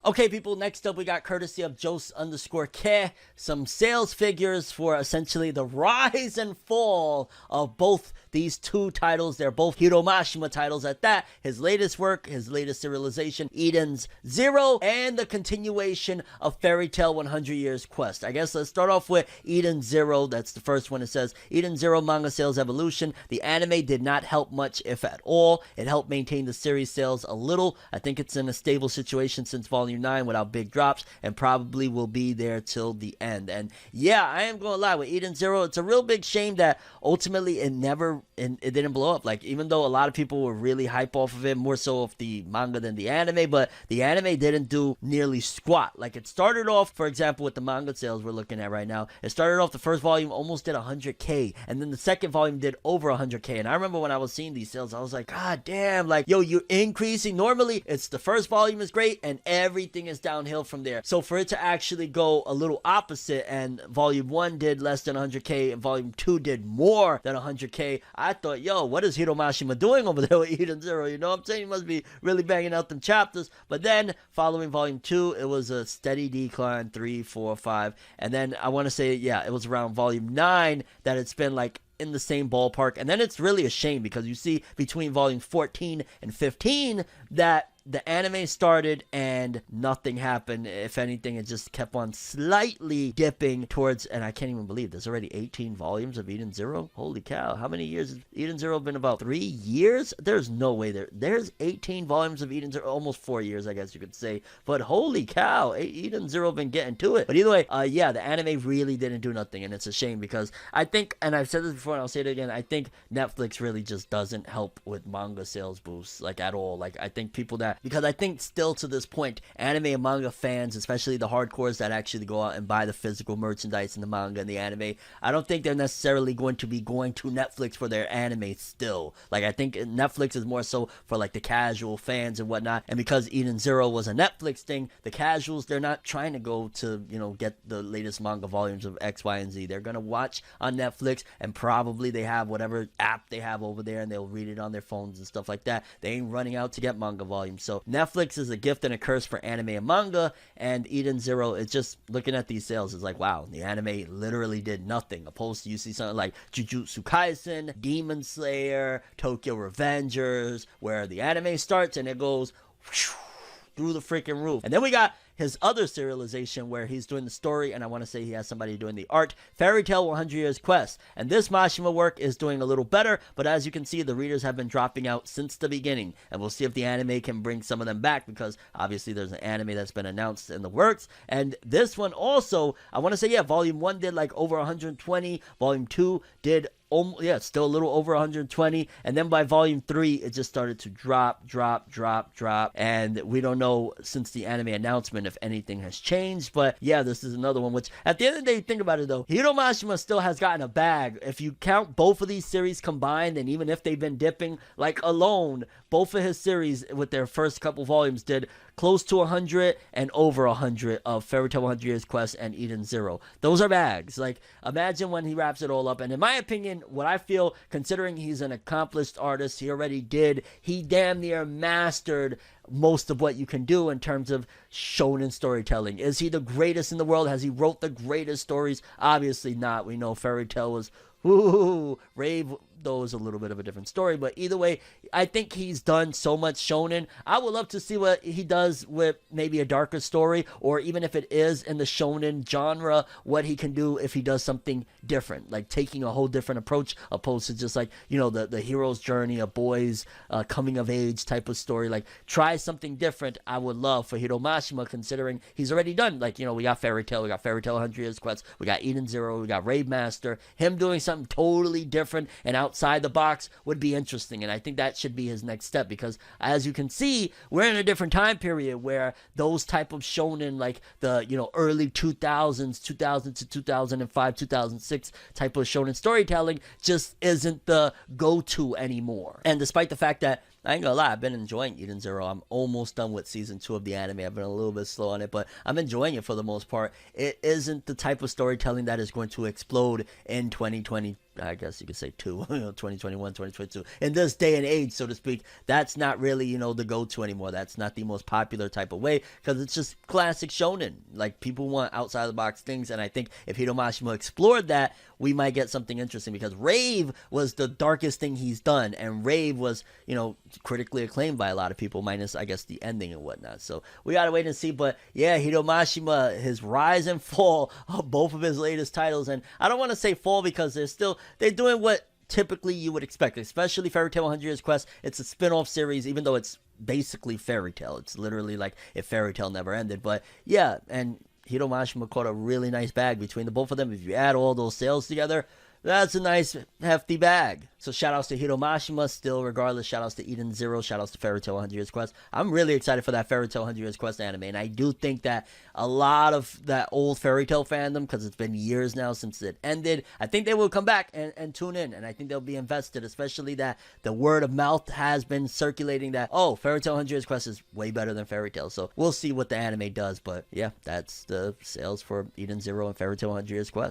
Okay, people, next up we got courtesy of Jose_K, some sales figures for essentially the rise and fall of both these two titles. They're both Hiro Mashima titles at that. His latest work, his latest serialization, Eden's Zero, and the continuation of Fairy Tail 100 Years Quest. I guess let's start off with Eden Zero. That's the first one. It says, Eden Zero manga sales evolution. The anime did not help much, if at all. It helped maintain the series sales a little. I think it's in a stable situation since Volume 9 without big drops, and probably will be there till the end. And yeah, I am gonna lie, with Eden Zero, it's a real big shame that ultimately it didn't blow up. Like, even though a lot of people were really hype off of it, more so of the manga than the anime, but the anime didn't do nearly squat. Like, it started off, for example, with the manga sales we're looking at right now, it started off, the first volume almost did 100k, and then the second volume did over 100k. And I remember when I was seeing these sales, I was like, god damn, like, yo, you're increasing. Normally it's the first volume is great and everything is downhill from there. So for it to actually go a little opposite, and volume 1 did less than 100k and volume 2 did more than 100k, I thought, yo, what is Hiro Mashima doing over there with Eden Zero? You know what I'm saying? He must be really banging out them chapters. But then following volume 2, it was a steady decline, 3, 4, 5, and then I want to say, yeah, it was around volume 9 that it's been like in the same ballpark. And then it's really a shame because you see between volume 14 and 15 that the anime started and nothing happened. If anything, it just kept on slightly dipping towards, and I can't even believe there's already 18 volumes of Eden Zero. Holy cow. How many years has Eden Zero been? About 3 years? There's no way there's 18 volumes of Eden Zero, almost 4 years, I guess you could say. But holy cow, Eden Zero been getting to it. But either way, yeah, the anime really didn't do nothing, and it's a shame because I think, and I've said this before and I'll say it again, I think Netflix really just doesn't help with manga sales boosts, like, at all. Like, I think people that, because I think still to this point, anime and manga fans, especially the hardcores that actually go out and buy the physical merchandise in the manga and the anime, I don't think they're necessarily going to be going to Netflix for their anime still. Like, I think Netflix is more so for like the casual fans and whatnot. And because Eden Zero was a Netflix thing, the casuals, they're not trying to go to, you know, get the latest manga volumes of X, Y, and Z. They're gonna watch on Netflix, and probably they have whatever app they have over there and they'll read it on their phones and stuff like that. They ain't running out to get manga volumes. So Netflix is a gift and a curse for anime and manga, and Eden Zero is just, looking at these sales, is like, wow, the anime literally did nothing. Opposed to, you see something like Jujutsu Kaisen, Demon Slayer, Tokyo Revengers, where the anime starts and it goes whoosh, through the freaking roof. And then we got his other serialization where he's doing the story, and I want to say he has somebody doing the art, Fairy Tail 100 Years Quest. And this Mashima work is doing a little better, but as you can see, the readers have been dropping out since the beginning. And we'll see if the anime can bring some of them back, because obviously there's an anime that's been announced in the works. And this one also, I want to say, yeah, volume 1 did like over 120, volume 2 did still a little over 120, and then by volume 3 it just started to drop, and we don't know since the anime announcement if anything has changed. But yeah, this is another one which, at the end of the day, think about it though, Hiro Mashima still has gotten a bag. If you count both of these series combined, and even if they've been dipping, like alone, both of his series with their first couple volumes did close to 100 and over 100 of Fairy Tail 100 Years Quest and Eden Zero. Those are bags. Like, imagine when he wraps it all up. And in my opinion, what I feel, considering he's an accomplished artist, he damn near mastered most of what you can do in terms of shonen storytelling. Is he the greatest in the world? Has he wrote the greatest stories? Obviously not. We know Fairy Tail was rave, though is a little bit of a different story. But either way, I think he's done so much shonen. I would love to see what he does with maybe a darker story, or even if it is in the shonen genre, what he can do if he does something different, like taking a whole different approach, opposed to just like, you know, the hero's journey, a boy's coming of age type of story. Like, try something different. I would love for Hiro Mashima, considering he's already done, like, you know, we got Fairy Tail 100 Years Quest, we got Eden Zero, we got Rave Master. Him doing something totally different and outside the box would be interesting, and I think that should be his next step, because as you can see, we're in a different time period where those type of shonen, like the, you know, early 2000s, 2000 to 2005, 2006 type of shonen storytelling just isn't the go-to anymore. And despite the fact that, I ain't gonna lie, I've been enjoying Eden Zero. I'm almost done with season 2 of the anime. I've been a little bit slow on it, but I'm enjoying it for the most part. It isn't the type of storytelling that is going to explode in 2020 I guess you could say two, 2021, 2022. In this day and age, so to speak, that's not really, the go-to anymore. That's not the most popular type of way because it's just classic shonen. Like, people want outside-the-box things, and I think if Hiro Mashima explored that, we might get something interesting because Rave was the darkest thing he's done, and Rave was, critically acclaimed by a lot of people, minus, I guess, the ending and whatnot. So we gotta wait and see, but yeah, Hiro Mashima, his rise and fall of both of his latest titles, and I don't want to say fall because they're doing what typically you would expect, especially Fairy Tail 100 Years Quest. It's a spin-off series, even though it's basically Fairy Tail. It's literally like if Fairy Tail never ended. But yeah, and Hiro Mashima caught a really nice bag between the both of them. If you add all those sales together, that's a nice hefty bag. So shout outs to Hiro Mashima still, regardless. Shout outs to Eden Zero. Shout outs to Fairy Tail 100 Years Quest. I'm really excited for that Fairy Tail 100 Years Quest anime. And I do think that a lot of that old Fairy Tail fandom, because it's been years now since it ended, I think they will come back and tune in. And I think they'll be invested, especially that the word of mouth has been circulating that, oh, Fairy Tail 100 Years Quest is way better than Fairy Tail. So we'll see what the anime does. But yeah, that's the sales for Eden Zero and Fairy Tail 100 Years Quest.